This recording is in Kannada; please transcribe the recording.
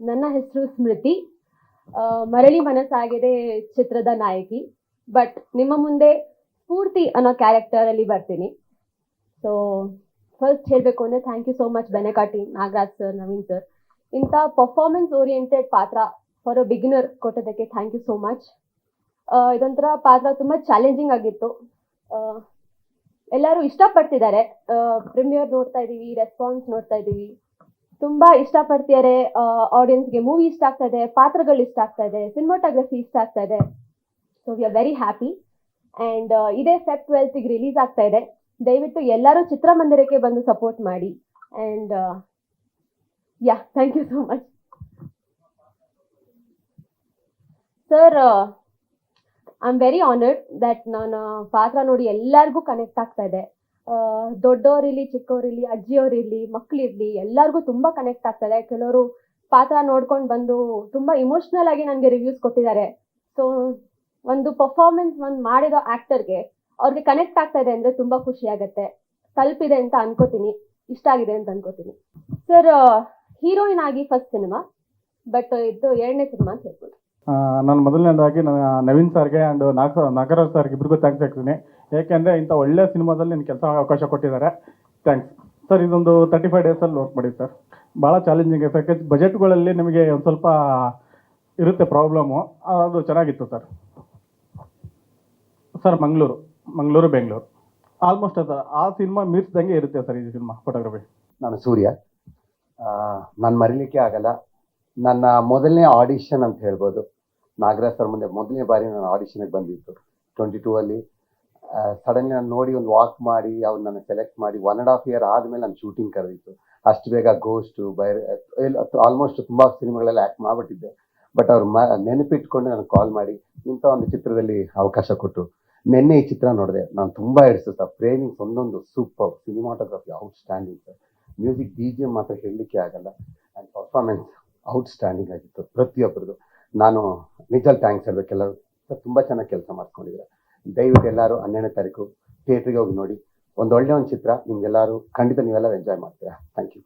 ನನ್ನ ಹೆಸರು ಸ್ಮೃತಿ. ಮರಳಿ ಮನಸ್ಸಾಗಿದೆ ಚಿತ್ರದ ನಾಯಕಿ. ಬಟ್ ನಿಮ್ಮ ಮುಂದೆ ಸ್ಫೂರ್ತಿ ಅನ್ನೋ ಕ್ಯಾರೆಕ್ಟರ್ ಅಲ್ಲಿ ಬರ್ತೀನಿ. ಸೊ ಫಸ್ಟ್ ಹೇಳಬೇಕು ಅಂದರೆ ಥ್ಯಾಂಕ್ ಯು ಸೋ ಮಚ್ ಬೆನೆಕಾ team, Nagaraj sir, Naveen sir. ಇಂಥ ಪರ್ಫಾರ್ಮೆನ್ಸ್ ಓರಿಯೆಂಟೆಡ್ ಪಾತ್ರ ಫಾರ್ ಅ ಬಿಗಿನರ್ ಕೊಟ್ಟೋದಕ್ಕೆ ಥ್ಯಾಂಕ್ ಯು ಸೋ ಮಚ್. ಇದೊಂಥರ ಪಾತ್ರ ತುಂಬ ಚಾಲೆಂಜಿಂಗ್ ಆಗಿತ್ತು. ಎಲ್ಲರೂ ಇಷ್ಟಪಡ್ತಿದ್ದಾರೆ. ಪ್ರೀಮಿಯರ್ ನೋಡ್ತಾ ಇದ್ದೀವಿ, ರೆಸ್ಪಾನ್ಸ್ ನೋಡ್ತಾ ಇದ್ದೀವಿ. ತುಂಬ ಇಷ್ಟಪಡ್ತಿದ್ದಾರೆ. ಆಡಿಯನ್ಸ್ಗೆ ಮೂವಿ ಇಷ್ಟ ಆಗ್ತಾ ಇದೆ, ಪಾತ್ರಗಳು ಇಷ್ಟ ಆಗ್ತಾ ಇದೆ, ಸಿನಿಮಾಟೋಗ್ರಫಿ ಇಷ್ಟ ಆಗ್ತಾ ಇದೆ. So we are very happy. And ಇದೇ ಫೆಬ್ 12ಗೆ ರಿಲೀಸ್ ಆಗ್ತಾ ಇದೆ. ದಯವಿಟ್ಟು ಎಲ್ಲರೂ ಚಿತ್ರಮಂದಿರಕ್ಕೆ ಬಂದು ಸಪೋರ್ಟ್ ಮಾಡಿ. And yeah, thank you so much sir. I am very honoured that ನನ್ನ ಪಾತ್ರ ನೋಡಿ ಎಲ್ಲರಿಗೂ ಕನೆಕ್ಟ್ ಆಗ್ತಾ ಇದೆ. ದೊಡ್ಡವರಿರಲಿ, ಚಿಕ್ಕವರಿರಲಿ, ಅಜ್ಜಿಯವರಿರಲಿ, ಮಕ್ಕಳಿರಲಿ, ಎಲ್ಲರಿಗೂ ತುಂಬ ಕನೆಕ್ಟ್ ಆಗ್ತಾ ಇದೆ. ಕೆಲವರು ಪಾತ್ರ ನೋಡ್ಕೊಂಡು ಬಂದು ತುಂಬ ಇಮೋಷ್ನಲ್ ಆಗಿ ನನಗೆ ರಿವ್ಯೂಸ್ ಕೊಟ್ಟಿದ್ದಾರೆ. ಸೊ ಒಂದು ಪರ್ಫಾರ್ಮೆನ್ಸ್ ಒಂದು ಮಾಡಿರೋ ಆ್ಯಕ್ಟರ್ಗೆ ಅವ್ರಿಗೆ ಕನೆಕ್ಟ್ ಆಗ್ತಾ ಇದೆ ಅಂದರೆ ತುಂಬ ಖುಷಿ ಆಗುತ್ತೆ. ತಲುಪಿದೆ ಅಂತ ಅನ್ಕೋತೀನಿ, ಇಷ್ಟ ಆಗಿದೆ ಅಂತ ಅನ್ಕೋತೀನಿ. ಸರ್, ಹೀರೋಯಿನ್ ಆಗಿ ಫಸ್ಟ್ ಸಿನಿಮಾ, ಬಟ್ ಇದು 2ನೇ ಸಿನಿಮಾ ಅಂತ ಹೇಳ್ಬೋದು. ನಾನು ಮೊದಲನೇದಾಗಿ ನನ್ನ ನವೀನ್ ಸರ್ಗೆ ಆ್ಯಂಡ್ ನಾಗರಾಜ್ ಸರ್ಗೆ ಇಬ್ಬರಿಗೂ ಥ್ಯಾಂಕ್ಸ್ ಹೇಳ್ತೀನಿ. ಏಕೆಂದರೆ ಇಂಥ ಒಳ್ಳೆಯ ಸಿನಿಮಾದಲ್ಲಿ ನನಗೆ ಕೆಲಸ ಅವಕಾಶ ಕೊಟ್ಟಿದ್ದಾರೆ. Thanks sir. ಇದೊಂದು 35 ಡೇಸಲ್ಲಿ ವರ್ಕ್ ಮಾಡಿ ಸರ್. ಭಾಳ ಚಾಲೆಂಜಿಂಗ್ ಇದೆ ಸರ್. ಬಜೆಟ್ಗಳಲ್ಲಿ ನಿಮಗೆ ಒಂದು ಸ್ವಲ್ಪ ಇರುತ್ತೆ ಪ್ರಾಬ್ಲಮ್ಮು, ಅದು ಚೆನ್ನಾಗಿತ್ತು sir. Sir Mangaluru Bengaluru almost ಅದು ಆ ಸಿನಿಮಾ ಮೀರಿಸ್ದಂಗೆ ಇರುತ್ತೆ ಸರ್ ಈ ಸಿನಿಮಾ ಫೋಟೋಗ್ರಫಿ. ನಾನು ಸೂರ್ಯ. ನಾನು ಮರಿಲಿಕ್ಕೆ ಆಗಲ್ಲ. ನನ್ನ ಮೊದಲನೇ ಆಡಿಷನ್ ಅಂತ ಹೇಳ್ಬೋದು. ನಾಗರಾಜ್ ಸರ್ ಮುಂದೆ ಮೊದಲನೇ ಬಾರಿ ನಾನು ಆಡಿಷನ್ಗೆ ಬಂದಿತ್ತು 22ಅಲ್ಲಿ. ಸಡನ್ಲಿ ನಾನು ನೋಡಿ ಒಂದು ವಾಕ್ ಮಾಡಿ ಅವ್ರು ನನ್ನ ಸೆಲೆಕ್ಟ್ ಮಾಡಿ 1.5 year ಆದಮೇಲೆ ನಾನು ಶೂಟಿಂಗ್ ಕರೆದಿತ್ತು. ಅಷ್ಟು ಬೇಗ ಗೋಸ್ಟು ಆಲ್ಮೋಸ್ಟ್ ತುಂಬ ಸಿನಿಮಾಗಳೆಲ್ಲ ಆ್ಯಕ್ಟ್ ಮಾಡಿಬಿಟ್ಟಿದ್ದೆ. ಬಟ್ ಅವ್ರು ನೆನಪಿಟ್ಕೊಂಡು ನನಗೆ ಕಾಲ್ ಮಾಡಿ ಇಂಥ ಒಂದು ಚಿತ್ರದಲ್ಲಿ ಅವಕಾಶ ಕೊಟ್ಟು ನಿನ್ನೆ ಈ ಚಿತ್ರ ನೋಡಿದೆ. ನಾನು ತುಂಬ ಹಿಡಿಸು ಸರ್. ಫ್ರೇಮಿಂಗ್ಸ್ ಒಂದೊಂದು super, cinematography outstanding sir. Music BGM ಮಾತ್ರ ಹೇಳಲಿಕ್ಕೆ ಆಗಲ್ಲ. ಆ್ಯಂಡ್ ಪರ್ಫಾರ್ಮೆನ್ಸ್ ಔಟ್ಸ್ಟ್ಯಾಂಡಿಂಗ್ ಆಗಿತ್ತು ಪ್ರತಿಯೊಬ್ಬರದು. ನಾನು ನಿಜಲ್ಲಿ ಥ್ಯಾಂಕ್ಸ್ ಹೇಳಬೇಕೆಲ್ಲ. ತುಂಬ ಚೆನ್ನಾಗಿ ಕೆಲಸ ಮಾಡ್ಕೊಂಡಿದ್ದೀರ. ದಯವಿಟ್ಟು ಎಲ್ಲರೂ 12ನೇ ತಾರೀಕು ಥಿಯೇಟ್ರಿಗೆ ಹೋಗಿ ನೋಡಿ. ಒಂದು ಚಿತ್ರ ನಿಮ್ಗೆಲ್ಲರೂ ಖಂಡಿತ ನೀವೆಲ್ಲರೂ ಎಂಜಾಯ್ ಮಾಡ್ತೀರಾ. Thank you.